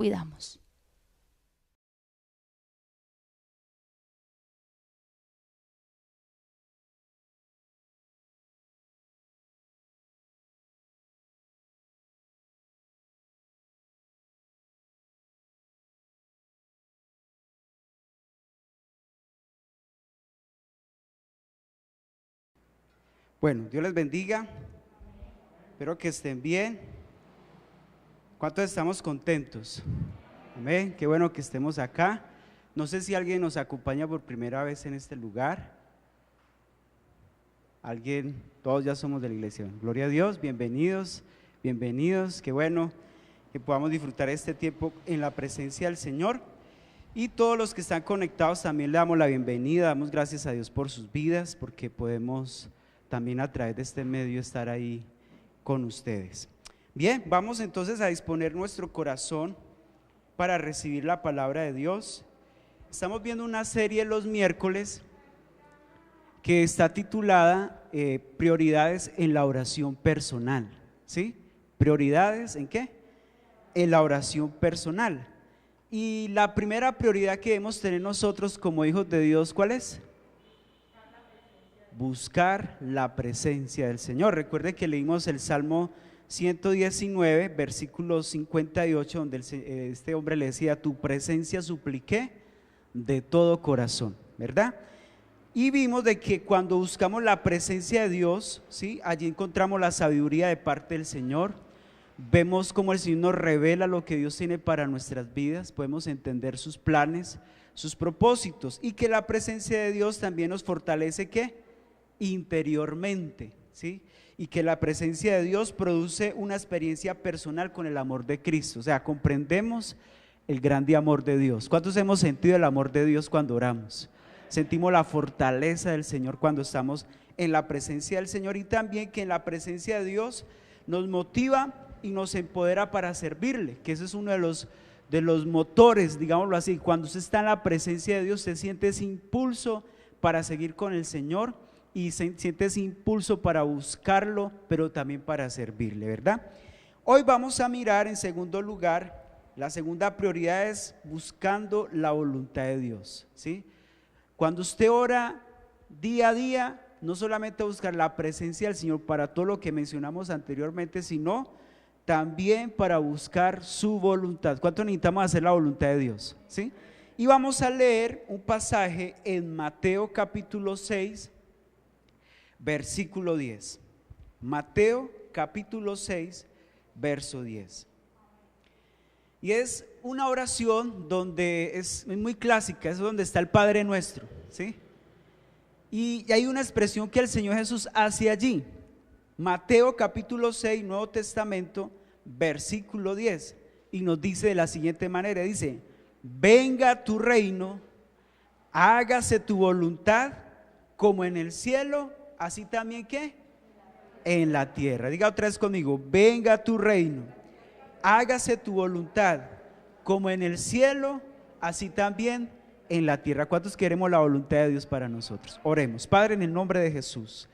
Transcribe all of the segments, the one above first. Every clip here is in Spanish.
cuidamos. Bueno, Dios les bendiga, espero que estén bien. ¿Cuántos estamos contentos? Amén, qué bueno que estemos acá. No sé si alguien nos acompaña por primera vez en este lugar. Alguien, todos ya somos de la iglesia. Gloria a Dios, bienvenidos, bienvenidos. Qué bueno que podamos disfrutar este tiempo en la presencia del Señor. Y todos los que están conectados también le damos la bienvenida, damos gracias a Dios por sus vidas, porque podemos también a través de este medio estar ahí con ustedes. Bien, vamos entonces a disponer nuestro corazón para recibir la palabra de Dios. Estamos viendo una serie los miércoles que está titulada Prioridades en la oración personal, ¿sí? ¿Prioridades en qué? En la oración personal. Y la primera prioridad que debemos tener nosotros como hijos de Dios, ¿cuál es? Buscar la presencia del Señor. Recuerde que leímos el Salmo 119, versículo 58, donde este hombre le decía: tu presencia supliqué de todo corazón, ¿verdad? Y vimos de que cuando buscamos la presencia de Dios, ¿sí? Allí encontramos la sabiduría de parte del Señor. Vemos cómo el Señor nos revela lo que Dios tiene para nuestras vidas, podemos entender sus planes, sus propósitos, y que la presencia de Dios también nos fortalece, ¿qué? Interiormente, ¿sí? Y que la presencia de Dios produce una experiencia personal con el amor de Cristo, o sea, comprendemos el grande amor de Dios. ¿Cuántos hemos sentido el amor de Dios cuando oramos? Sentimos la fortaleza del Señor cuando estamos en la presencia del Señor, y también que en la presencia de Dios nos motiva y nos empodera para servirle, que ese es uno de los motores, digámoslo así. Cuando usted está en la presencia de Dios, se siente ese impulso para seguir con el Señor y se siente ese impulso para buscarlo, pero también para servirle, ¿verdad? Hoy vamos a mirar en segundo lugar, la segunda prioridad es buscando la voluntad de Dios, ¿sí? Cuando usted ora día a día, no solamente buscar la presencia del Señor para todo lo que mencionamos anteriormente, sino también para buscar su voluntad. ¿Cuánto necesitamos hacer la voluntad de Dios? ¿Sí? Y vamos a leer un pasaje en Mateo capítulo 6, versículo 10. Mateo capítulo 6, verso 10. Y es una oración donde es muy clásica, es donde está el Padre Nuestro, ¿sí? Y hay una expresión que el Señor Jesús hace allí. Mateo capítulo 6, Nuevo Testamento, versículo 10, y nos dice de la siguiente manera, dice: venga tu reino, hágase tu voluntad, como en el cielo, así también ¿qué? En la tierra. Diga otra vez conmigo: venga tu reino, hágase tu voluntad, como en el cielo, así también en la tierra. ¿Cuántos queremos la voluntad de Dios para nosotros? Oremos. Padre, en el nombre de Jesús,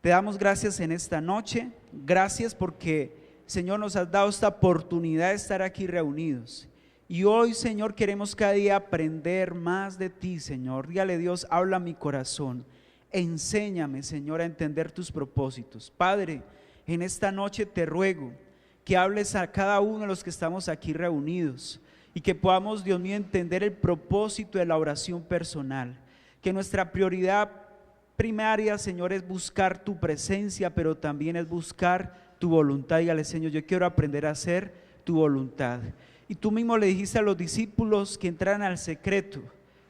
te damos gracias en esta noche. Gracias porque, Señor, nos has dado esta oportunidad de estar aquí reunidos. Y hoy, Señor, queremos cada día aprender más de ti, Señor. Dígale: Dios, habla mi corazón. Enséñame, Señor, a entender tus propósitos. Padre, en esta noche te ruego que hables a cada uno de los que estamos aquí reunidos y que podamos, Dios mío, entender el propósito de la oración personal. Que nuestra prioridad primaria, Señor, es buscar tu presencia, pero también es buscar tu voluntad. Dígale: Señor, yo quiero aprender a hacer tu voluntad. Y tú mismo le dijiste a los discípulos que entraran al secreto,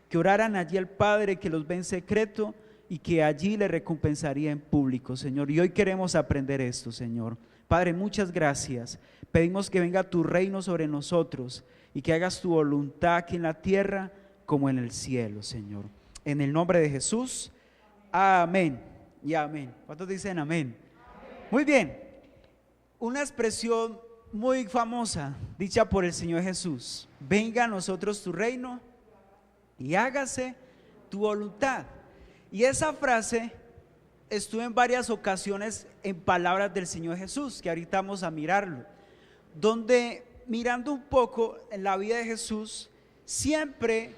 que oraran allí al Padre que los ve en secreto y que allí le recompensaría en público, Señor. Y hoy queremos aprender esto, Señor. Padre, muchas gracias. Pedimos que venga tu reino sobre nosotros y que hagas tu voluntad aquí en la tierra como en el cielo, Señor. En el nombre de Jesús, amén y amén. ¿Cuántos dicen amén? Muy bien. Una expresión muy famosa dicha por el Señor Jesús: venga a nosotros tu reino y hágase tu voluntad. Y esa frase estuvo en varias ocasiones en palabras del Señor Jesús, que ahorita vamos a mirarlo, donde mirando un poco en la vida de Jesús, siempre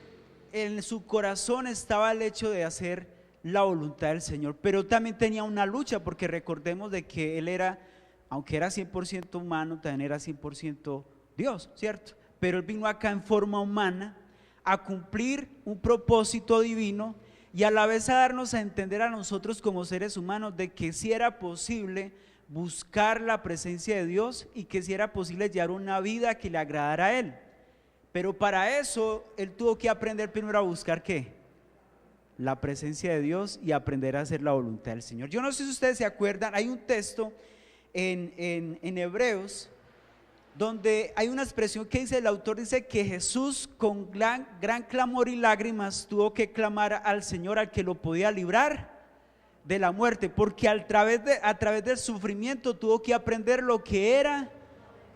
en su corazón estaba el hecho de hacer la voluntad del Señor, pero también tenía una lucha, porque recordemos de que él era, aunque era 100% humano, también era 100% Dios, ¿cierto? Pero él vino acá en forma humana a cumplir un propósito divino y a la vez a darnos a entender a nosotros como seres humanos de que sí era posible buscar la presencia de Dios y que sí era posible llevar una vida que le agradara a Él. Pero para eso Él tuvo que aprender primero a buscar ¿qué? La presencia de Dios y aprender a hacer la voluntad del Señor. Yo no sé si ustedes se acuerdan, hay un texto en Hebreos donde hay una expresión que dice, el autor dice que Jesús con gran clamor y lágrimas tuvo que clamar al Señor, al que lo podía librar de la muerte, porque a través del sufrimiento tuvo que aprender lo que era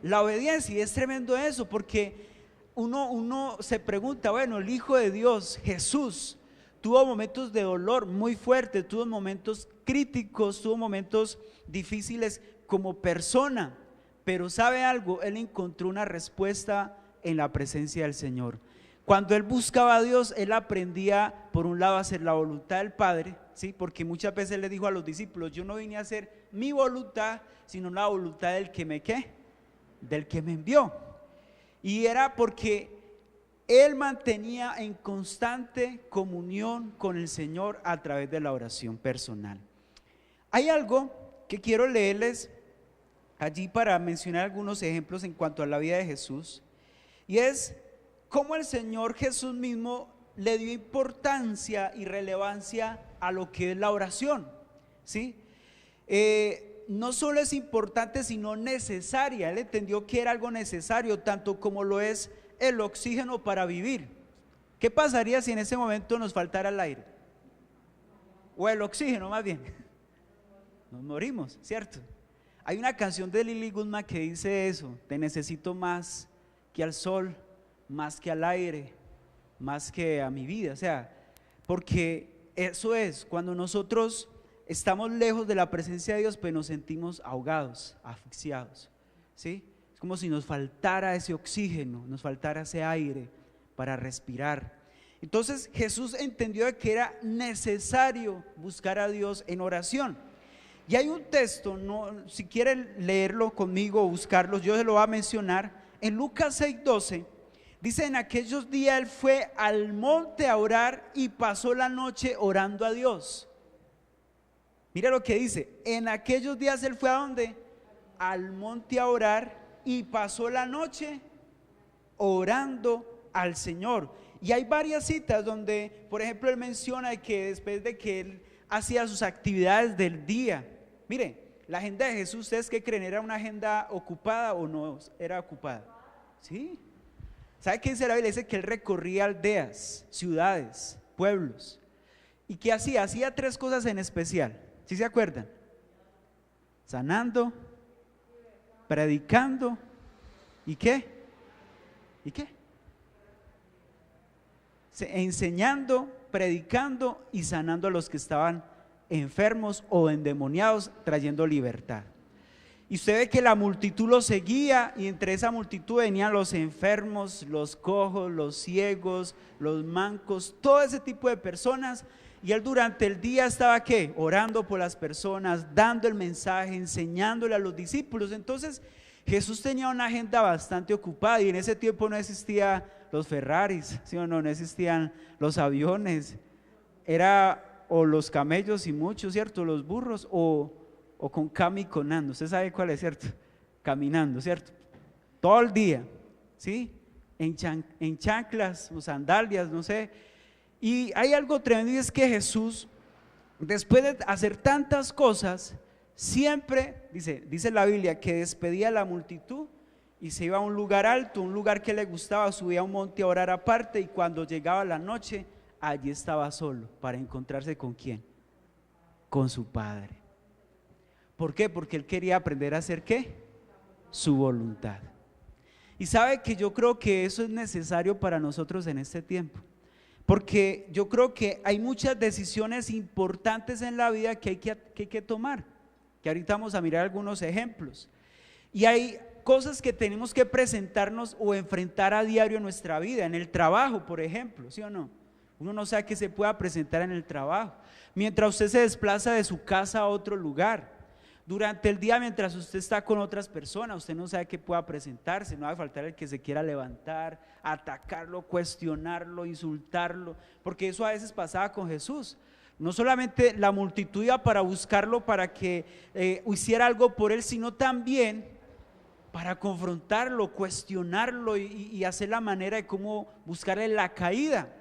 la obediencia. Y es tremendo eso, porque uno se pregunta, bueno, el Hijo de Dios, Jesús, tuvo momentos de dolor muy fuertes, tuvo momentos críticos, tuvo momentos difíciles como persona, pero ¿sabe algo? Él encontró una respuesta en la presencia del Señor. Cuando él buscaba a Dios, él aprendía por un lado a hacer la voluntad del Padre, ¿sí? Porque muchas veces le dijo a los discípulos, yo no vine a hacer mi voluntad, sino la voluntad del que me del que me envió. Y era porque él mantenía en constante comunión con el Señor a través de la oración personal. Hay algo que quiero leerles allí para mencionar algunos ejemplos en cuanto a la vida de Jesús, y es cómo el Señor Jesús mismo le dio importancia y relevancia a lo que es la oración, ¿sí? No solo es importante, sino necesaria. Él entendió que era algo necesario, tanto como lo es el oxígeno para vivir. ¿Qué pasaría si en ese momento nos faltara el aire? O el oxígeno más bien. Nos morimos, ¿cierto? Hay una canción de Lily Goodman que dice eso: te necesito más que al sol, más que al aire, más que a mi vida. O sea, porque eso es, cuando nosotros estamos lejos de la presencia de Dios, pues nos sentimos ahogados, asfixiados, ¿sí? Es como si nos faltara ese oxígeno, nos faltara ese aire para respirar. Entonces Jesús entendió que era necesario buscar a Dios en oración. Y hay un texto, si quieren leerlo conmigo o buscarlo, yo se lo voy a mencionar. En Lucas 6:12 dice, en aquellos días él fue al monte a orar y pasó la noche orando a Dios. Mira lo que dice, en aquellos días él fue ¿a dónde? Al monte a orar y pasó la noche orando al Señor. Y hay varias citas donde, por ejemplo, él menciona que después de que él hacía sus actividades del día, mire, la agenda de Jesús, ¿ustedes qué creen? ¿Era una agenda ocupada o no era ocupada? Sí. ¿Sabe qué dice la Biblia? Dice que él recorría aldeas, ciudades, pueblos. ¿Y qué hacía? Hacía tres cosas en especial. ¿Sí se acuerdan? Sanando, predicando, ¿y qué? ¿Y qué? Enseñando, predicando y sanando a los que estaban enfermos o endemoniados, trayendo libertad. Y usted ve que la multitud lo seguía, y entre esa multitud venían los enfermos, los cojos, los ciegos, los mancos, todo ese tipo de personas. Y él durante el día estaba ¿qué? Orando por las personas, dando el mensaje, enseñándole a los discípulos. Entonces Jesús tenía una agenda bastante ocupada, y en ese tiempo no existían los Ferraris, ¿sí o no? No existían los aviones, era o los camellos y muchos, ¿cierto? Los burros o con caminando. Usted sabe cuál es, ¿cierto? Caminando, ¿cierto? Todo el día, ¿sí? En chanclas o sandalias, no sé. Y hay algo tremendo, y es que Jesús, después de hacer tantas cosas, siempre, dice la Biblia, que despedía a la multitud y se iba a un lugar alto, un lugar que le gustaba, subía a un monte a orar aparte, y cuando llegaba la noche, allí estaba solo para encontrarse ¿con quién? Con su Padre. ¿Por qué? Porque él quería aprender a hacer ¿qué? Su voluntad. Y sabe que yo creo que eso es necesario para nosotros en este tiempo, porque yo creo que hay muchas decisiones importantes en la vida que hay que tomar, que ahorita vamos a mirar algunos ejemplos, y hay cosas que tenemos que presentarnos o enfrentar a diario en nuestra vida, en el trabajo, por ejemplo, ¿sí o no? Uno no sabe qué se pueda presentar en el trabajo, mientras usted se desplaza de su casa a otro lugar, durante el día mientras usted está con otras personas, usted no sabe qué pueda presentarse, no va a faltar el que se quiera levantar, atacarlo, cuestionarlo, insultarlo, porque eso a veces pasaba con Jesús. No solamente la multitud iba para buscarlo, para que hiciera algo por él, sino también para confrontarlo, cuestionarlo y hacer la manera de cómo buscarle la caída.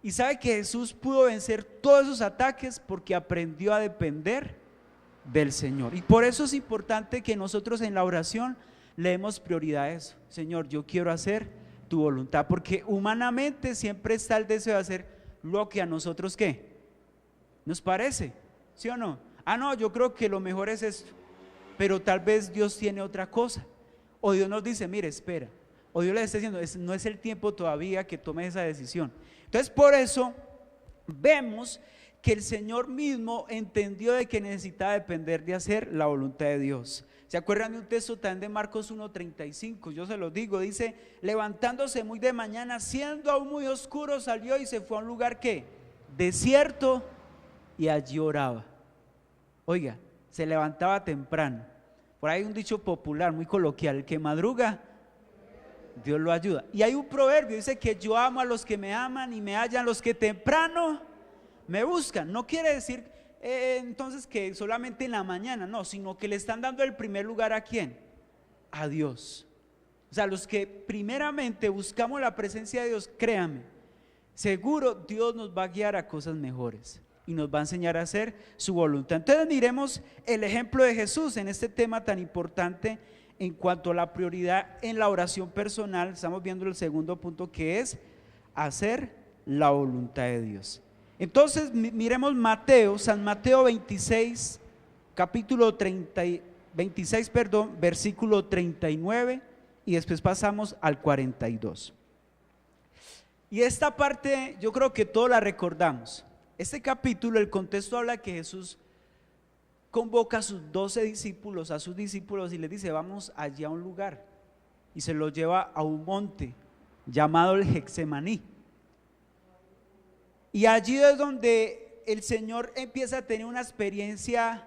Y sabe que Jesús pudo vencer todos esos ataques porque aprendió a depender del Señor. Y por eso es importante que nosotros en la oración le demos prioridad a eso. Señor, yo quiero hacer tu voluntad, porque humanamente siempre está el deseo de hacer lo que a nosotros ¿qué? Nos parece, ¿sí o no? No, yo creo que lo mejor es esto, pero tal vez Dios tiene otra cosa, o Dios nos dice, mire, espera, o Dios le está diciendo, no es el tiempo todavía que tome esa decisión. Entonces por eso vemos que el Señor mismo entendió de que necesitaba depender de hacer la voluntad de Dios. ¿Se acuerdan de un texto también de Marcos 1:35? Yo se los digo, dice, levantándose muy de mañana, siendo aún muy oscuro, salió y se fue a un lugar ¿qué? Desierto, y allí oraba. Oiga, se levantaba temprano. Por ahí hay un dicho popular muy coloquial, el que madruga, Dios lo ayuda. Y hay un proverbio, dice que yo amo a los que me aman y me hallan los que temprano me buscan. No quiere decir entonces que solamente en la mañana, no, sino que le están dando el primer lugar ¿a quién? A Dios. O sea, los que primeramente buscamos la presencia de Dios, créanme, seguro Dios nos va a guiar a cosas mejores y nos va a enseñar a hacer su voluntad. Entonces miremos el ejemplo de Jesús en este tema tan importante en cuanto a la prioridad en la oración personal. Estamos viendo el segundo punto, que es hacer la voluntad de Dios. Entonces miremos San Mateo 26, capítulo 26, versículo 39, y después pasamos al 42. Y esta parte yo creo que todos la recordamos. Este capítulo, el contexto habla que Jesús convoca a sus 12 discípulos, a sus discípulos, y les dice, vamos allí a un lugar, y se los lleva a un monte llamado el Getsemaní. Y allí es donde el Señor empieza a tener una experiencia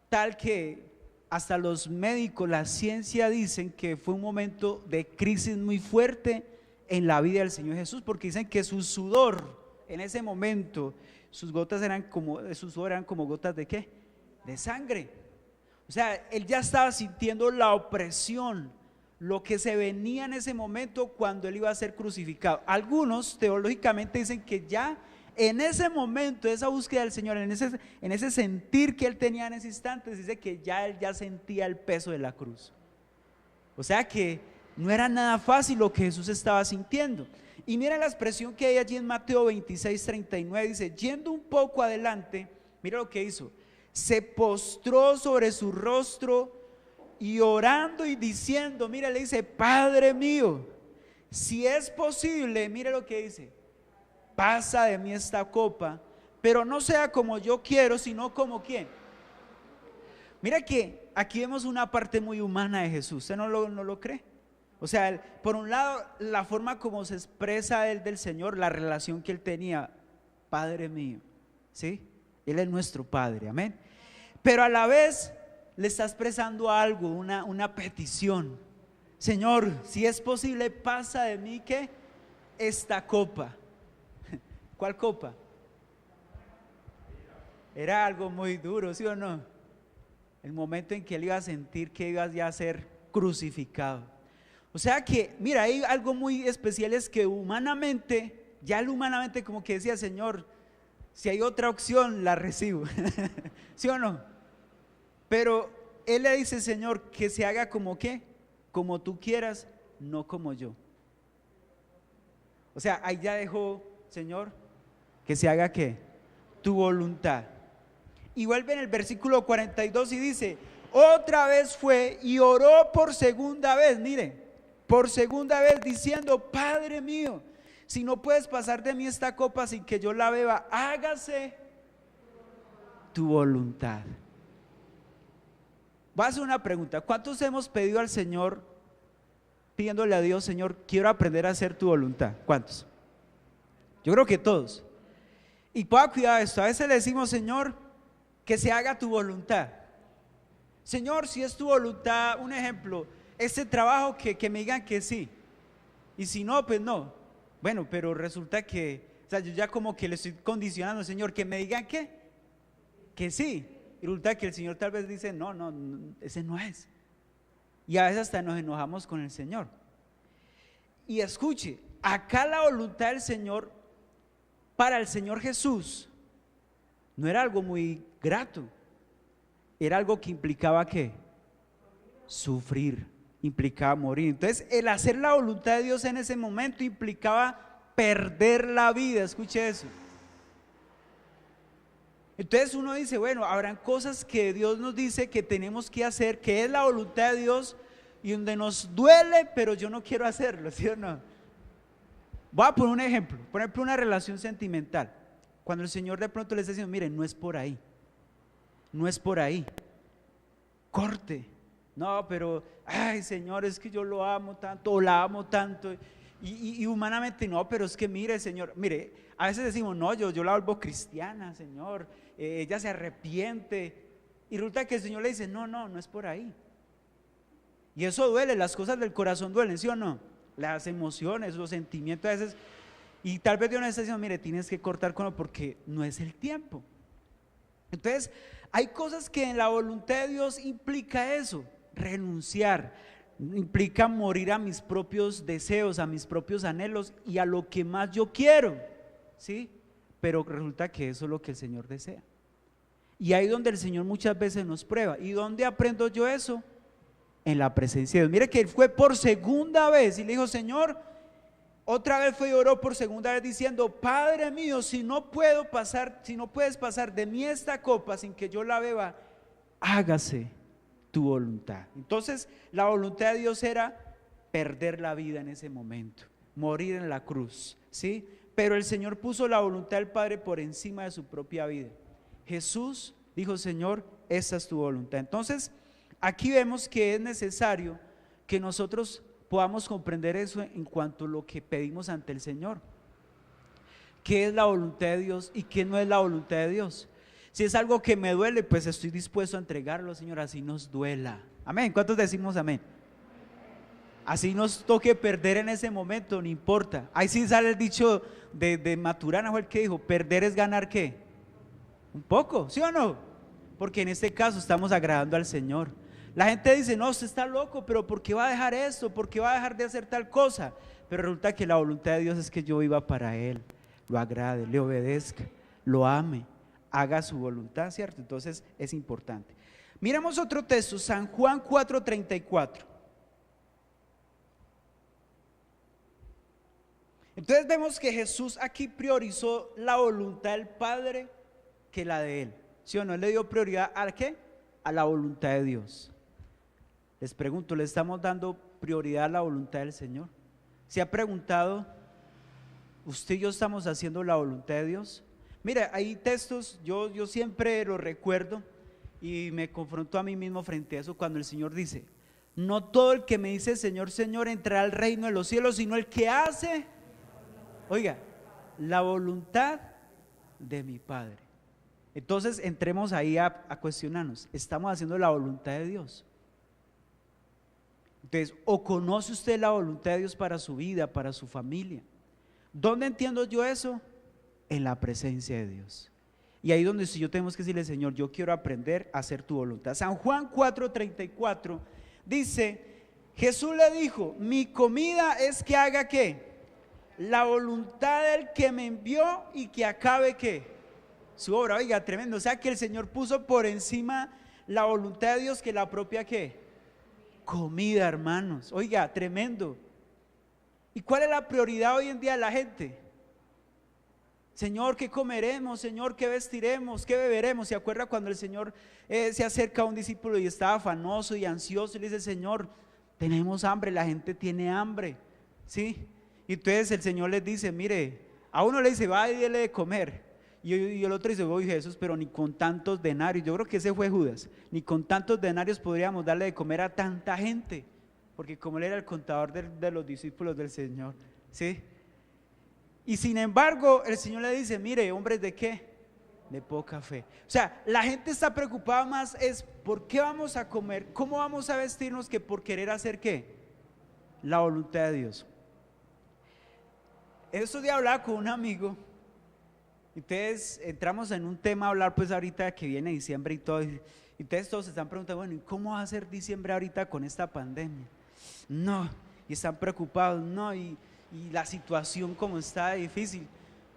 tal que hasta los médicos, la ciencia dicen que fue un momento de crisis muy fuerte en la vida del Señor Jesús, porque dicen que su sudor en ese momento, sus gotas eran como, su sudor eran como gotas de ¿qué? De sangre. O sea, él ya estaba sintiendo la opresión, lo que se venía en ese momento cuando él iba a ser crucificado. Algunos teológicamente dicen que ya en ese momento, esa búsqueda del Señor, en ese sentir que él tenía en ese instante, dice que ya él ya sentía el peso de la cruz. O sea que no era nada fácil lo que Jesús estaba sintiendo. Y mira la expresión que hay allí en Mateo 26, 39, dice, yendo un poco adelante, mira lo que hizo, se postró sobre su rostro y orando y diciendo, mira, le dice, Padre mío, si es posible, mira lo que dice, pasa de mí esta copa, pero no sea como yo quiero, sino como ¿quién? Mira que aquí vemos una parte muy humana de Jesús. ¿Usted no lo cree? O sea, por un lado, la forma como se expresa él del Señor, la relación que él tenía, Padre mío, ¿sí? Él es nuestro Padre, amén. Pero a la vez le está expresando algo, una petición. Señor, si es posible, pasa de mí ¿qué? Esta copa. ¿Cuál copa? Era algo muy duro, ¿sí o no? El momento en que él iba a sentir que iba ya a ser crucificado. O sea que, mira, hay algo muy especial, es que humanamente, ya él humanamente como que decía, Señor, si hay otra opción, la recibo. ¿Sí o no? Pero él le dice, Señor, que se haga como ¿qué? Como tú quieras, no como yo. O sea, ahí ya dejó, Señor, que se haga ¿qué? Tu voluntad. Y vuelve en el versículo 42 y dice, otra vez fue y oró por segunda vez, mire, por segunda vez diciendo, Padre mío, si no puedes pasar de mí esta copa sin que yo la beba, hágase tu voluntad. Voy a hacer una pregunta. ¿Cuántos hemos pedido al Señor, pidiéndole a Dios, Señor, quiero aprender a hacer tu voluntad? ¿Cuántos? Yo creo que todos. Y ponga cuidado esto, a veces le decimos, Señor, que se haga tu voluntad. Señor, si es tu voluntad, un ejemplo, este trabajo que me digan que sí. Y si no, pues no. Bueno, pero resulta que, o sea, yo ya como que le estoy condicionando, Señor, que me digan que sí. Y resulta que el Señor tal vez dice, no, ese no es. Y a veces hasta nos enojamos con el Señor. Y escuche, acá la voluntad del Señor, para el Señor Jesús, no era algo muy grato. Era algo que implicaba ¿qué? Sufrir, implicaba morir. Entonces el hacer la voluntad de Dios en ese momento implicaba perder la vida. Escuche eso. Entonces uno dice, bueno, habrán cosas que Dios nos dice que tenemos que hacer, que es la voluntad de Dios y donde nos duele, pero yo no quiero hacerlo, ¿sí o no? Voy a poner un ejemplo, por ejemplo, una relación sentimental. Cuando el Señor de pronto le está diciendo, miren, no es por ahí, no es por ahí, corte. No, pero, ay Señor, es que yo lo amo tanto, o la amo tanto, y humanamente no, pero es que mire Señor, mire, a veces decimos, no, yo la vuelvo cristiana, Señor, ella se arrepiente, y resulta que el Señor le dice, no es por ahí. Y eso duele, las cosas del corazón duelen, ¿sí o no? Las emociones, los sentimientos a veces, y tal vez Dios nos está diciendo, mire, tienes que cortar con lo porque no es el tiempo. Entonces, hay cosas que en la voluntad de Dios implica eso, renunciar, implica morir a mis propios deseos, a mis propios anhelos y a lo que más yo quiero, ¿sí? Pero resulta que eso es lo que el Señor desea. Y ahí donde el Señor muchas veces nos prueba. ¿Y dónde aprendo yo eso? En la presencia de Dios. Mire que él fue por segunda vez y le dijo, Señor, otra vez fue y oró por segunda vez diciendo, Padre mío, si no puedes pasar de mí esta copa sin que yo la beba, hágase tu voluntad. Entonces la voluntad de Dios era perder la vida en ese momento, morir en la cruz, ¿sí? Pero el Señor puso la voluntad del Padre por encima de su propia vida. Jesús dijo, Señor, esa es tu voluntad. Entonces aquí vemos que es necesario que nosotros podamos comprender eso en cuanto a lo que pedimos ante el Señor. ¿Qué es la voluntad de Dios y qué no es la voluntad de Dios? Si es algo que me duele, pues estoy dispuesto a entregarlo, Señor, así nos duela. Amén. ¿Cuántos decimos amén? Así nos toque perder en ese momento, no importa. Ahí sí sale el dicho de Maturana, fue el que dijo, perder es ganar ¿qué? Un poco, ¿sí o no? Porque en este caso estamos agradando al Señor. La gente dice, no, usted está loco, pero ¿por qué va a dejar esto? ¿Por qué va a dejar de hacer tal cosa? Pero resulta que la voluntad de Dios es que yo viva para Él, lo agrade, le obedezca, lo ame, haga su voluntad, ¿cierto? Entonces es importante. Miremos otro texto, San Juan 4:34. Entonces vemos que Jesús aquí priorizó la voluntad del Padre que la de Él, ¿sí o no? Él le dio prioridad ¿a qué? A la voluntad de Dios. Les pregunto, ¿le estamos dando prioridad a la voluntad del Señor? ¿Se ha preguntado, usted y yo estamos haciendo la voluntad de Dios? Mira, hay textos, yo siempre lo recuerdo y me confronto a mí mismo frente a eso cuando el Señor dice, no todo el que me dice Señor, Señor entrará al reino de los cielos, sino el que hace, oiga, la voluntad de mi Padre. Entonces entremos ahí a cuestionarnos, ¿estamos haciendo la voluntad de Dios? Entonces, ¿o conoce usted la voluntad de Dios para su vida, para su familia? ¿Dónde entiendo yo eso? En la presencia de Dios. Y ahí donde si yo tenemos que decirle, Señor, yo quiero aprender a hacer tu voluntad. San Juan 4:34 dice, Jesús le dijo, mi comida es que haga ¿qué? La voluntad del que me envió y que acabe ¿qué? Su obra. Oiga, tremendo. O sea que el Señor puso por encima la voluntad de Dios que la propia ¿qué? Comida, hermanos. Oiga, tremendo. ¿Y cuál es la prioridad hoy en día de la gente? Señor, ¿qué comeremos? Señor, ¿qué vestiremos? ¿Qué beberemos? ¿Se acuerda cuando el Señor se acerca a un discípulo y estaba afanoso y ansioso y le dice, Señor, tenemos hambre, la gente tiene hambre, ¿sí? Y entonces el Señor les dice, mire, a uno le dice, va y dele de comer, Y el otro dice, oye Jesús, pero ni con tantos denarios, yo creo que ese fue Judas, ni con tantos denarios podríamos darle de comer a tanta gente, porque como él era el contador de los discípulos del Señor, ¿sí? Y sin embargo, el Señor le dice, mire, hombres de qué, de poca fe. O sea, la gente está preocupada más es por qué vamos a comer, cómo vamos a vestirnos, que por querer hacer qué, la voluntad de Dios. Estos días hablaba con un amigo. Entonces entramos en un tema a hablar pues ahorita que viene diciembre y todo, y entonces todos se están preguntando, bueno, ¿y cómo va a ser diciembre ahorita con esta pandemia? No, y están preocupados, no, y la situación como está difícil.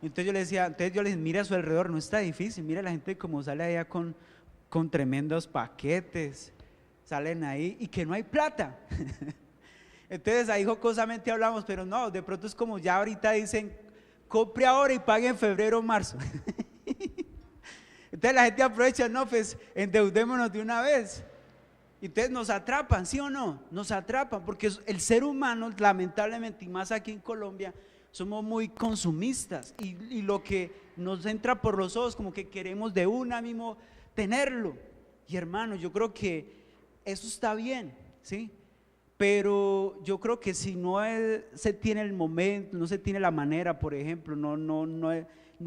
Entonces yo les decía, mire a su alrededor, no está difícil, mire la gente como sale allá con tremendos paquetes, salen ahí y que no hay plata. Entonces ahí jocosamente hablamos, pero no, de pronto es como ya ahorita dicen, compre ahora y pague en febrero o marzo. Entonces la gente aprovecha, no, pues endeudémonos de una vez. Entonces nos atrapan, ¿sí o no? Nos atrapan porque el ser humano, lamentablemente, y más aquí en Colombia, somos muy consumistas y lo que nos entra por los ojos como que queremos de una mismo tenerlo. Y hermano, yo creo que eso está bien, ¿sí? Pero yo creo que si no se tiene el momento, no se tiene la manera, por ejemplo, no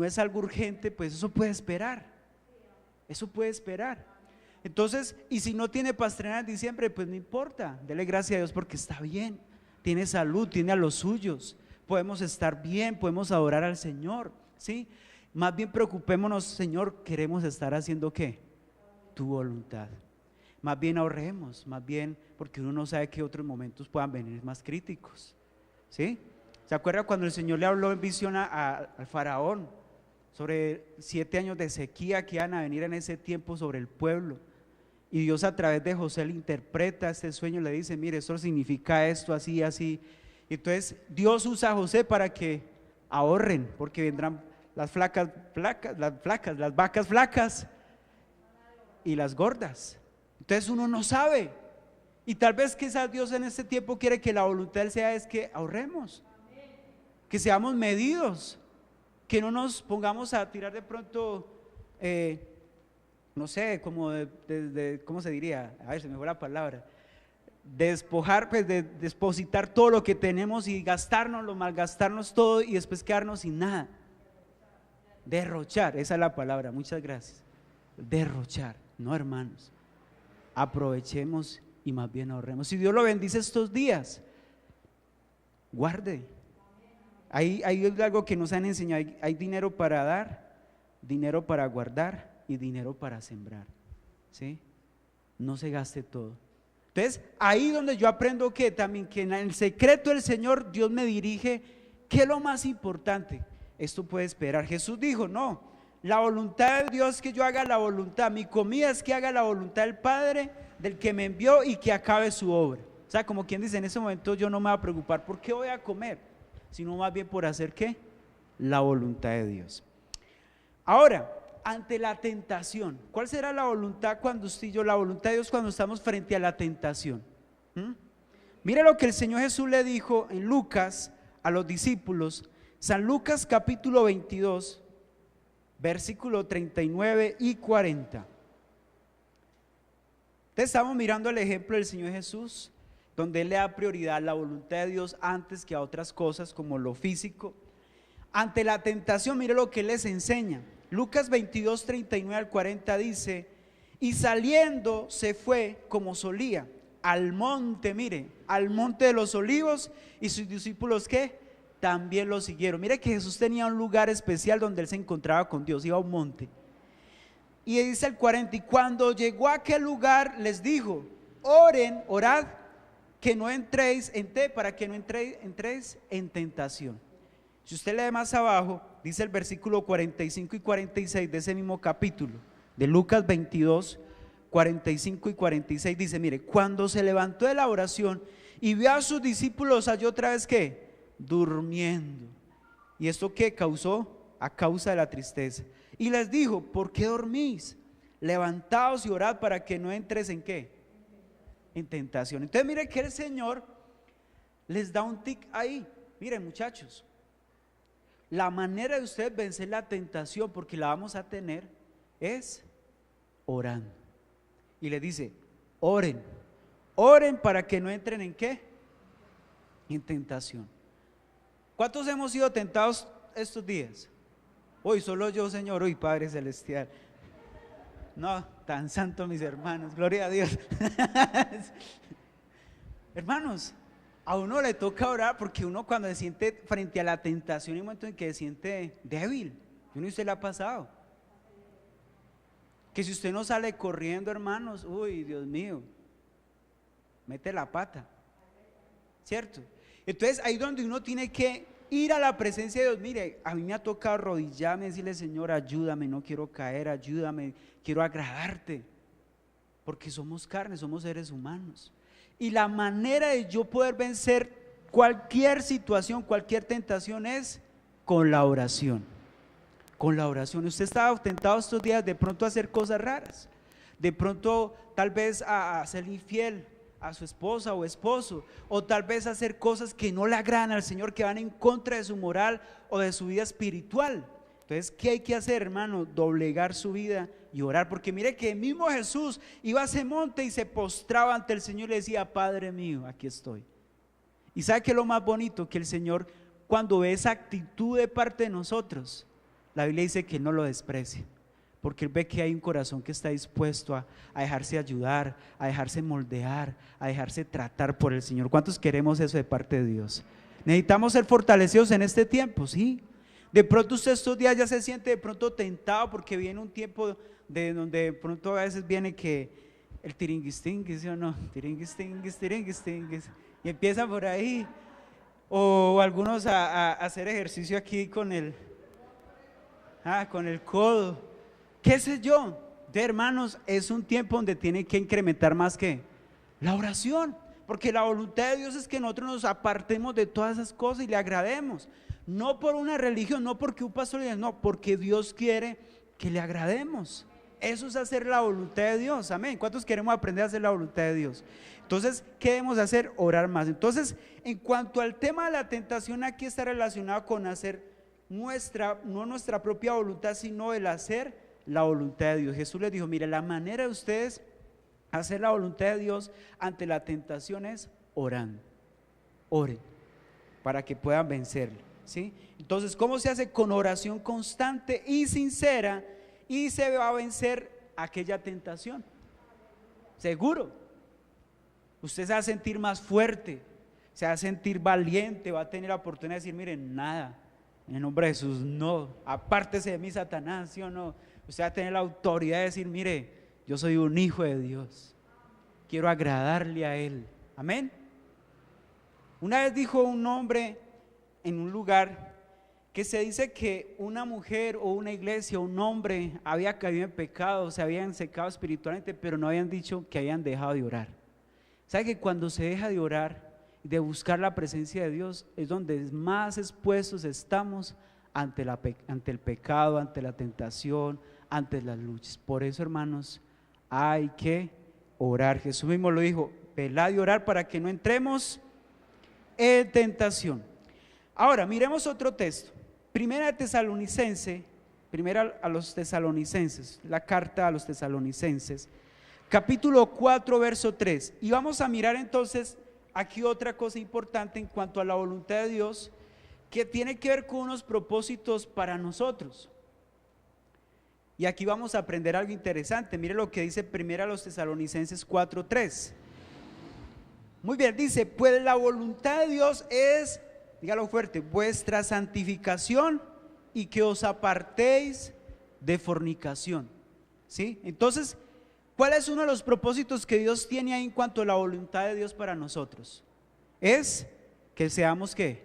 es algo urgente, pues eso puede esperar. Eso puede esperar. Entonces, y si no tiene para estrenar en diciembre, pues no importa, dele gracias a Dios porque está bien, tiene salud, tiene a los suyos, podemos estar bien, podemos adorar al Señor, ¿sí? Más bien preocupémonos, Señor, queremos estar haciendo ¿qué? Tu voluntad. Más bien ahorremos, más bien porque uno no sabe que otros momentos puedan venir más críticos, ¿sí? ¿Se acuerda cuando el Señor le habló en visión al faraón sobre 7 años de sequía que iban a venir en ese tiempo sobre el pueblo? Y Dios a través de José le interpreta este sueño, le dice, mire, esto significa esto, así, así. Y entonces Dios usa a José para que ahorren, porque vendrán las vacas flacas y las gordas. Entonces uno no sabe, y tal vez quizás Dios en este tiempo quiere que la voluntad de él sea es que ahorremos, que seamos medidos, que no nos pongamos a tirar de pronto, no sé, como ¿cómo se diría? A ver, se me fue la palabra, despojar, pues de depositar todo lo que tenemos y gastárnoslo, malgastarnos todo y después quedarnos sin nada. Derrochar, esa es la palabra, muchas gracias. Derrochar, no hermanos. Aprovechemos y más bien ahorremos. Si Dios lo bendice estos días, guarde. Hay algo que nos han enseñado, hay dinero para dar, dinero para guardar y dinero para sembrar, ¿sí? No se gaste todo. Entonces, ahí donde yo aprendo que también que en el secreto del Señor Dios me dirige, ¿qué es lo más importante? Esto puede esperar. Jesús dijo, no, la voluntad de Dios es que yo haga la voluntad, mi comida es que haga la voluntad del Padre, del que me envió y que acabe su obra. O sea, como quien dice, en ese momento yo no me voy a preocupar por qué voy a comer, sino más bien por hacer ¿qué? La voluntad de Dios. Ahora, ante la tentación, ¿cuál será la voluntad cuando usted y yo, la voluntad de Dios cuando estamos frente a la tentación? Mire lo que el Señor Jesús le dijo en Lucas a los discípulos, San Lucas capítulo 22, versículo 39 y 40. Entonces estamos mirando el ejemplo del Señor Jesús, donde Él le da prioridad a la voluntad de Dios antes que a otras cosas como lo físico. Ante la tentación, mire lo que Él les enseña. Lucas 22, 39 al 40 dice, y saliendo se fue como solía al monte, mire, al monte de los olivos, y sus discípulos ¿qué? También lo siguieron. Mire que Jesús tenía un lugar especial donde Él se encontraba con Dios, iba a un monte. Y dice el 40, y cuando llegó a aquel lugar les dijo, orad, que no entréis para que no entréis en tentación. Si usted lee más abajo, dice el versículo 45 y 46 de ese mismo capítulo, de Lucas 22, 45 y 46, dice, mire, cuando se levantó de la oración y vio a sus discípulos, halló otra vez ¿qué? Durmiendo. ¿Y esto qué causó? A causa de la tristeza. Y les dijo, ¿por qué dormís? Levantaos y orad para que no entres en ¿qué? En tentación. Entonces mire que el Señor les da un tic ahí. Miren muchachos, la manera de usted vencer la tentación, porque la vamos a tener, es orando. Y le dice, oren, oren para que no entren en ¿qué? En tentación. ¿Cuántos hemos sido tentados estos días? Hoy solo yo, Señor, hoy Padre Celestial. No, tan santo mis hermanos, gloria a Dios. Hermanos, a uno le toca orar porque uno cuando se siente frente a la tentación, hay un momento en que se siente débil. Yo no sé si usted le ha pasado. Que si usted no sale corriendo, hermanos, uy, Dios mío, mete la pata, ¿cierto? Entonces ahí donde uno tiene que ir a la presencia de Dios. Mire, a mí me ha tocado arrodillarme y decirle, Señor, ayúdame, no quiero caer, ayúdame, quiero agradarte, porque somos carne, somos seres humanos. Y la manera de yo poder vencer cualquier situación, cualquier tentación es con la oración. Con la oración. Usted estaba tentado estos días de pronto a hacer cosas raras, de pronto tal vez a ser infiel a su esposa o esposo, o tal vez a hacer cosas que no le agradan al Señor, que van en contra de su moral o de su vida espiritual. Entonces, ¿qué hay que hacer, hermano? Doblegar su vida y orar, porque mire que el mismo Jesús iba a ese monte y se postraba ante el Señor y le decía, Padre mío, aquí estoy. Y ¿sabe qué es lo más bonito? Que el Señor, cuando ve esa actitud de parte de nosotros, la Biblia dice que no lo desprecia, porque Él ve que hay un corazón que está dispuesto a dejarse ayudar, a dejarse moldear, a dejarse tratar por el Señor. ¿Cuántos queremos eso de parte de Dios? Necesitamos ser fortalecidos en este tiempo, ¿sí? De pronto usted estos días ya se siente de pronto tentado porque viene un tiempo de donde de pronto a veces viene que el tiringuistinguis, ¿sí o no? Tiringuistinguis, tiringuistinguis, y empieza por ahí, o algunos a hacer ejercicio aquí con el codo, qué sé yo. De hermanos, es un tiempo donde tiene que incrementar más que la oración, porque la voluntad de Dios es que nosotros nos apartemos de todas esas cosas y le agrademos, no por una religión, no porque un pastor diga, no, porque Dios quiere que le agrademos. Eso es hacer la voluntad de Dios, amén. ¿Cuántos queremos aprender a hacer la voluntad de Dios? Entonces, ¿qué debemos hacer? Orar más. Entonces, en cuanto al tema de la tentación, aquí está relacionado con hacer no nuestra propia voluntad, sino el hacer la voluntad de Dios. Jesús les dijo, mire, la manera de ustedes hacer la voluntad de Dios ante la tentación es orando. Oren para que puedan vencerla, ¿sí? Entonces, ¿cómo se hace? Con oración constante y sincera, y se va a vencer aquella tentación. Seguro. Usted se va a sentir más fuerte, se va a sentir valiente, va a tener la oportunidad de decir, miren, nada, en el nombre de Jesús, no, apártese de mí, Satanás, ¿sí o no? Usted va a tener la autoridad de decir, mire, yo soy un hijo de Dios, quiero agradarle a Él, amén. Una vez dijo un hombre en un lugar que se dice que una mujer o una iglesia o un hombre había caído en pecado, se habían secado espiritualmente, pero no habían dicho que habían dejado de orar. ¿Sabe que cuando se deja de orar, de buscar la presencia de Dios, es donde más expuestos estamos ante el pecado, ante la tentación, ante las luchas? Por eso, hermanos, hay que orar. Jesús mismo lo dijo, velad y orar para que no entremos en tentación. Ahora, miremos otro texto. Primera a los Tesalonicenses, la carta a los Tesalonicenses, capítulo 4, verso 3. Y vamos a mirar entonces aquí otra cosa importante en cuanto a la voluntad de Dios, que tiene que ver con unos propósitos para nosotros. Y aquí vamos a aprender algo interesante. Mire lo que dice primero a los Tesalonicenses 4:3. Muy bien, dice, pues la voluntad de Dios es, dígalo fuerte, vuestra santificación y que os apartéis de fornicación. ¿Sí? Entonces, ¿cuál es uno de los propósitos que Dios tiene ahí en cuanto a la voluntad de Dios para nosotros? Es que seamos ¿qué?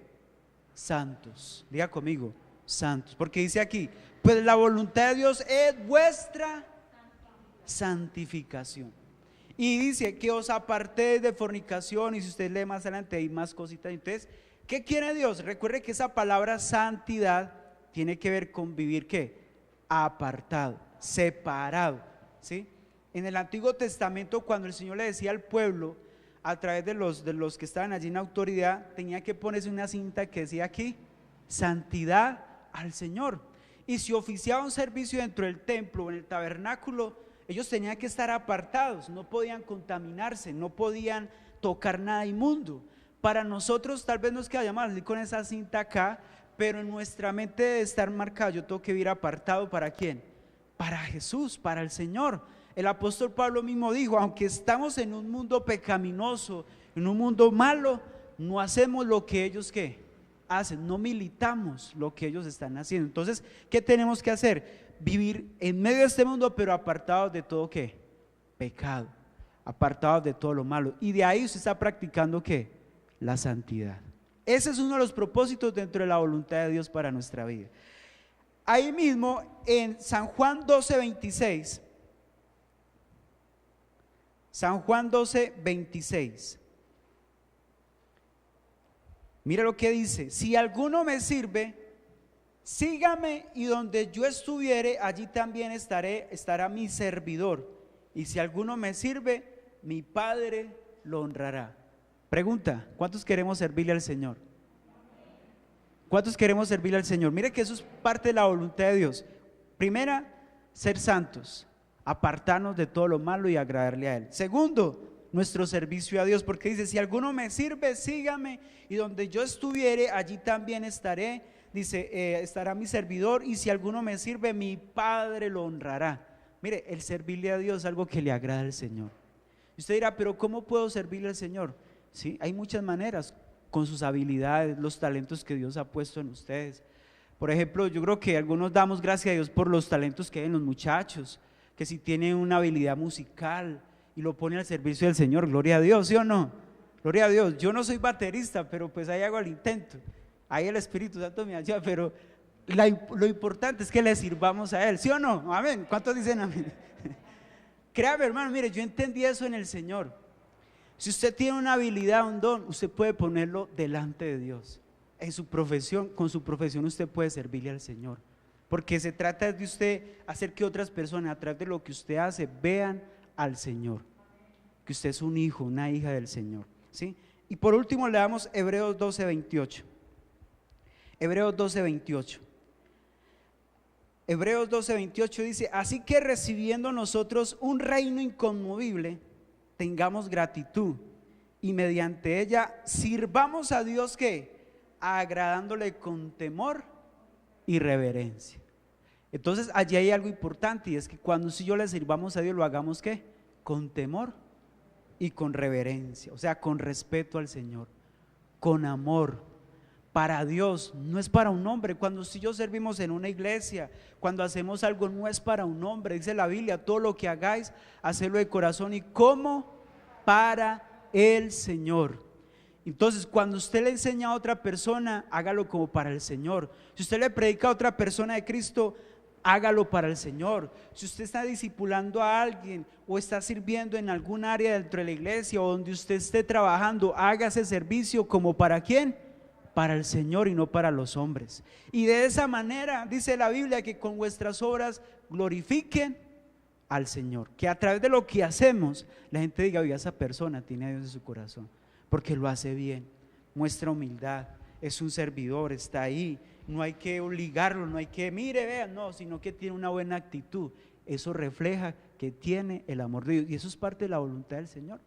Santos. Diga conmigo, santos. Porque dice aquí, pues la voluntad de Dios es vuestra santificación. Y dice que os apartéis de fornicación, y si usted lee más adelante hay más cositas. Entonces, ¿qué quiere Dios? Recuerde que esa palabra santidad tiene que ver con vivir ¿qué? Apartado, separado, ¿sí? En el Antiguo Testamento, cuando el Señor le decía al pueblo, a través de los que estaban allí en autoridad, tenía que ponerse una cinta que decía aquí, santidad al Señor. Y si oficiaba un servicio dentro del templo o en el tabernáculo, ellos tenían que estar apartados, no podían contaminarse, no podían tocar nada inmundo. Para nosotros tal vez nos queda mal con esa cinta acá, pero en nuestra mente debe estar marcado: yo tengo que vivir apartado. ¿Para quién? Para Jesús, para el Señor. El apóstol Pablo mismo dijo: aunque estamos en un mundo pecaminoso, en un mundo malo, no hacemos lo que ellos ¿qué? Hacen, no militamos lo que ellos están haciendo. Entonces, ¿qué tenemos que hacer? Vivir en medio de este mundo, pero apartados de todo ¿qué? Pecado, apartados de todo lo malo. Y de ahí usted está practicando ¿qué? La santidad. Ese es uno de los propósitos dentro de la voluntad de Dios para nuestra vida. Ahí mismo en San Juan 12:26, San Juan 12:26, mira lo que dice: si alguno me sirve, sígame, y donde yo estuviere, allí también estará mi servidor. Y si alguno me sirve, mi Padre lo honrará. Pregunta: ¿cuántos queremos servirle al Señor? ¿Cuántos queremos servirle al Señor? Mire que eso es parte de la voluntad de Dios. Primera, ser santos, apartarnos de todo lo malo y agradarle a Él. Segundo, nuestro servicio a Dios, porque dice: si alguno me sirve, sígame, y donde yo estuviere, allí también estaré. Dice, estará mi servidor, y si alguno me sirve, mi Padre lo honrará. Mire, el servirle a Dios es algo que le agrada al Señor. Y usted dirá: pero ¿cómo puedo servirle al Señor? Sí, hay muchas maneras, con sus habilidades, los talentos que Dios ha puesto en ustedes. Por ejemplo, yo creo que algunos damos gracias a Dios por los talentos que hay en los muchachos, que si tienen una habilidad musical y lo ponen al servicio del Señor, gloria a Dios, ¿sí o no? Gloria a Dios. Yo no soy baterista, pero pues ahí hago el intento, ahí el Espíritu Santo me ayuda, pero lo importante es que le sirvamos a Él, ¿sí o no? Amén. ¿Cuántos dicen amén? Créame, hermano, mire, yo entendí eso en el Señor. Si usted tiene una habilidad, un don, usted puede ponerlo delante de Dios. En su profesión, con su profesión usted puede servirle al Señor, porque se trata de usted hacer que otras personas, a través de lo que usted hace, vean al Señor, que usted es un hijo, una hija del Señor, ¿sí? Y por último le damos Hebreos 12:28. Hebreos 12:28. Hebreos 12:28 dice: así que recibiendo nosotros un reino inconmovible, tengamos gratitud, y mediante ella sirvamos a Dios ¿qué? Agradándole con temor y reverencia. Entonces allí hay algo importante, y es que cuando si yo le sirvamos a Dios, lo hagamos ¿qué? Con temor y con reverencia, o sea, con respeto al Señor, con amor. Para Dios, no es para un hombre. Cuando si yo servimos en una iglesia, cuando hacemos algo, no es para un hombre. Dice la Biblia: todo lo que hagáis, hacedlo de corazón y como para el Señor. Entonces, cuando usted le enseña a otra persona, hágalo como para el Señor. Si usted le predica a otra persona de Cristo, hágalo para el Señor. Si usted está discipulando a alguien o está sirviendo en algún área dentro de la iglesia o donde usted esté trabajando, haga ese servicio como para ¿quién? Para el Señor y no para los hombres. Y de esa manera dice la Biblia que con vuestras obras glorifiquen al Señor, que a través de lo que hacemos la gente diga: oye, esa persona tiene a Dios en su corazón, porque lo hace bien, muestra humildad, es un servidor, está ahí, no hay que obligarlo, no hay que mire, vea, no, sino que tiene una buena actitud. Eso refleja que tiene el amor de Dios, y eso es parte de la voluntad del Señor.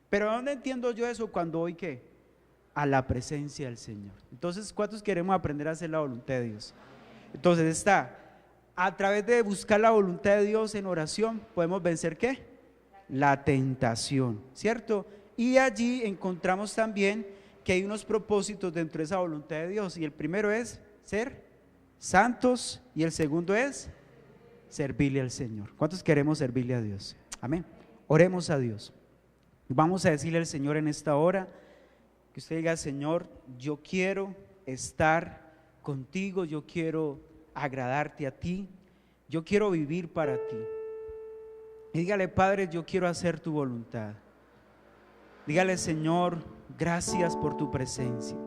Pero ¿dónde entiendo yo eso? Cuando voy ¿qué? A la presencia del Señor. Entonces, ¿cuántos queremos aprender a hacer la voluntad de Dios? Entonces está, a través de buscar la voluntad de Dios en oración, podemos vencer ¿qué? La tentación, ¿cierto? Y allí encontramos también que hay unos propósitos dentro de esa voluntad de Dios, y el primero es ser santos, y el segundo es servirle al Señor. ¿Cuántos queremos servirle a Dios? Amén. Oremos a Dios. Vamos a decirle al Señor en esta hora, que usted diga: Señor, yo quiero estar contigo, yo quiero agradarte a ti, yo quiero vivir para ti. Y dígale: Padre, yo quiero hacer tu voluntad. Dígale: Señor, gracias por tu presencia.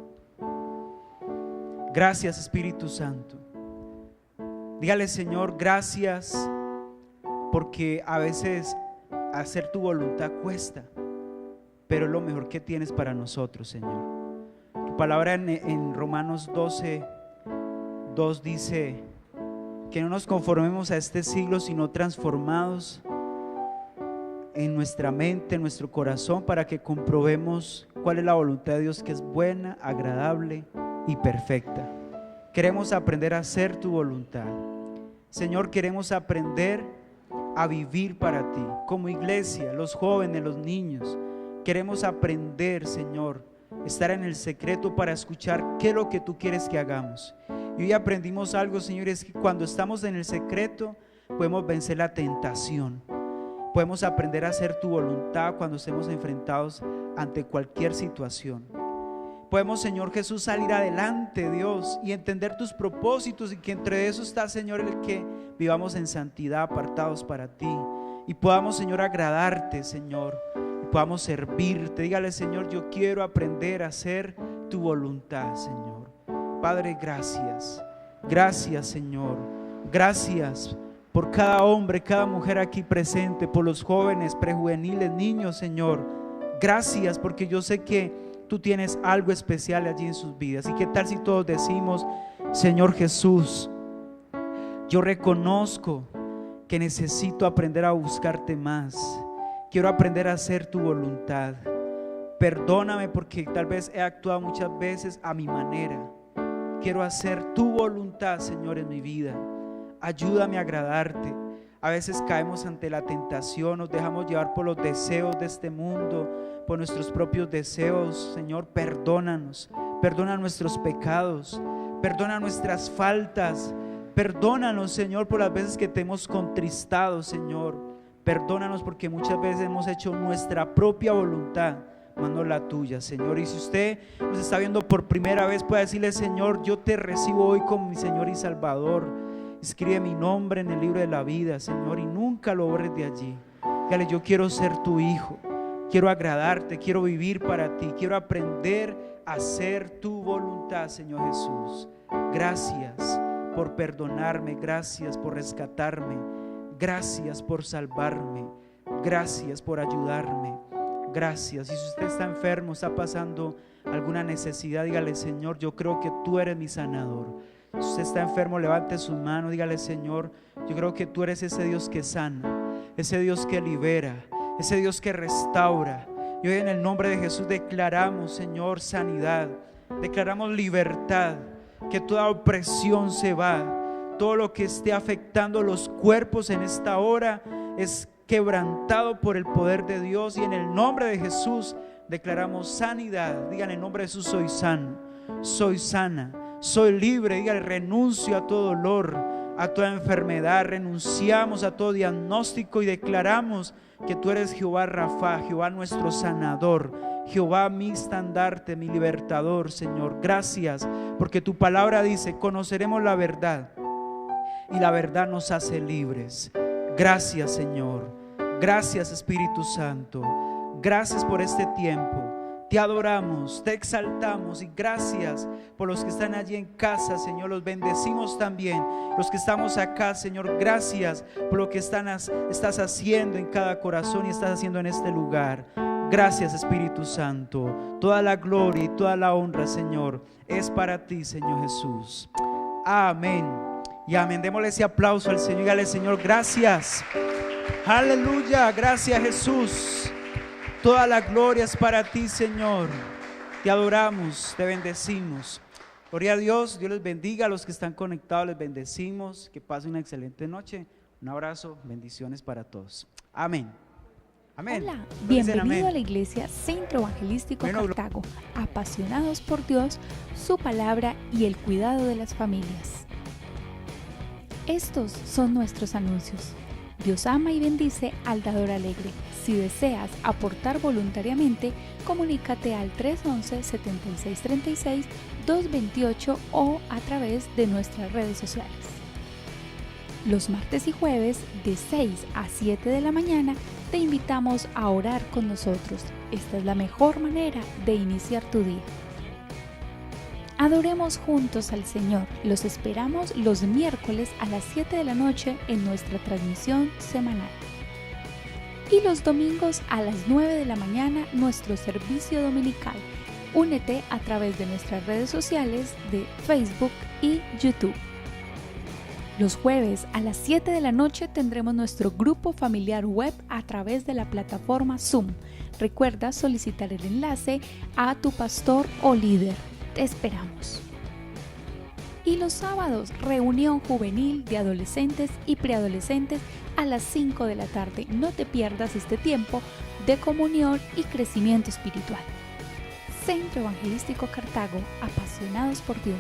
Gracias, Espíritu Santo. Dígale: Señor, gracias, porque a veces hacer tu voluntad cuesta, pero es lo mejor que tienes para nosotros, Señor. Tu palabra en Romanos 12, 2 dice que no nos conformemos a este siglo, sino transformados en nuestra mente, en nuestro corazón, para que comprobemos cuál es la voluntad de Dios, que es buena, agradable y perfecta. Queremos aprender a hacer tu voluntad. Señor, queremos aprender a vivir para ti. Como iglesia, los jóvenes, los niños, queremos aprender, Señor, estar en el secreto para escuchar qué es lo que tú quieres que hagamos. Y hoy aprendimos algo, Señor, es que cuando estamos en el secreto podemos vencer la tentación. Podemos aprender a hacer tu voluntad cuando estemos enfrentados ante cualquier situación. Podemos, Señor Jesús, salir adelante, Dios, y entender tus propósitos, y que entre eso está, Señor, el que vivamos en santidad, apartados para ti, y podamos, Señor, agradarte, Señor, y podamos servirte. Dígale, Señor, yo quiero aprender a hacer tu voluntad, Señor. Padre, gracias. Gracias, Señor. Gracias por cada hombre, cada mujer aquí presente, por los jóvenes, prejuveniles, niños, Señor. Gracias, porque yo sé que tú tienes algo especial allí en sus vidas. ¿Y qué tal si todos decimos: Señor Jesús, yo reconozco que necesito aprender a buscarte más, quiero aprender a hacer tu voluntad. Perdóname porque tal vez he actuado muchas veces a mi manera. Quiero hacer tu voluntad, Señor, en mi vida. Ayúdame a agradarte. A veces caemos ante la tentación, nos dejamos llevar por los deseos de este mundo, por nuestros propios deseos. Señor, perdónanos, perdona nuestros pecados, perdona nuestras faltas, perdónanos, Señor, por las veces que te hemos contristado, Señor. Perdónanos porque muchas veces hemos hecho nuestra propia voluntad, más no la tuya, Señor. Y si usted nos está viendo por primera vez, puede decirle: Señor, yo te recibo hoy como mi Señor y Salvador. Escribe mi nombre en el libro de la vida, Señor, y nunca lo borres de allí. Dígale: yo quiero ser tu hijo, quiero agradarte, quiero vivir para ti, quiero aprender a hacer tu voluntad, Señor Jesús. Gracias por perdonarme, gracias por rescatarme, gracias por salvarme, gracias por ayudarme, gracias. Y si usted está enfermo, está pasando alguna necesidad, dígale: Señor, yo creo que tú eres mi sanador. Si usted está enfermo, levante su mano, dígale: Señor, yo creo que tú eres ese Dios que sana, ese Dios que libera, ese Dios que restaura. Y hoy en el nombre de Jesús declaramos, Señor, sanidad, declaramos libertad, que toda opresión se va, todo lo que esté afectando los cuerpos en esta hora es quebrantado por el poder de Dios. Y en el nombre de Jesús declaramos sanidad. Digan: en el nombre de Jesús soy sano, soy sana, soy libre. Dígale: renuncio a todo dolor, a toda enfermedad, renunciamos a todo diagnóstico y declaramos que tú eres Jehová Rafa, Jehová nuestro sanador, Jehová mi estandarte, mi libertador, Señor. Gracias porque tu palabra dice: conoceremos la verdad y la verdad nos hace libres. Gracias, Señor. Gracias, Espíritu Santo. Gracias por este tiempo. Te adoramos, te exaltamos, y gracias por los que están allí en casa, Señor. Los bendecimos también. Los que estamos acá, Señor, gracias por lo que estás haciendo en cada corazón y estás haciendo en este lugar. Gracias, Espíritu Santo. Toda la gloria y toda la honra, Señor, es para ti, Señor Jesús. Amén y amén. Démosle ese aplauso al Señor. Dígale: Señor, gracias. Aleluya, gracias, Jesús. Toda la gloria es para ti, Señor. Te adoramos, te bendecimos. Gloria a Dios. Dios les bendiga a los que están conectados. Les bendecimos. Que pasen una excelente noche. Un abrazo, bendiciones para todos. Amén. Amén. Hola, bienvenido a la Iglesia Centro Evangelístico Cartago. Apasionados por Dios, su palabra y el cuidado de las familias. Estos son nuestros anuncios. Dios ama y bendice al dador alegre. Si deseas aportar voluntariamente, comunícate al 311-7636-228 o a través de nuestras redes sociales. Los martes y jueves de 6 a 7 de la mañana te invitamos a orar con nosotros. Esta es la mejor manera de iniciar tu día. Adoremos juntos al Señor. Los esperamos los miércoles a las 7 de la noche en nuestra transmisión semanal. Y los domingos a las 9 de la mañana nuestro servicio dominical. Únete a través de nuestras redes sociales de Facebook y YouTube. Los jueves a las 7 de la noche tendremos nuestro grupo familiar web a través de la plataforma Zoom. Recuerda solicitar el enlace a tu pastor o líder. Te esperamos. Y los sábados, reunión juvenil de adolescentes y preadolescentes a las 5 de la tarde. No te pierdas este tiempo de comunión y crecimiento espiritual. Centro Evangelístico Cartago, apasionados por Dios.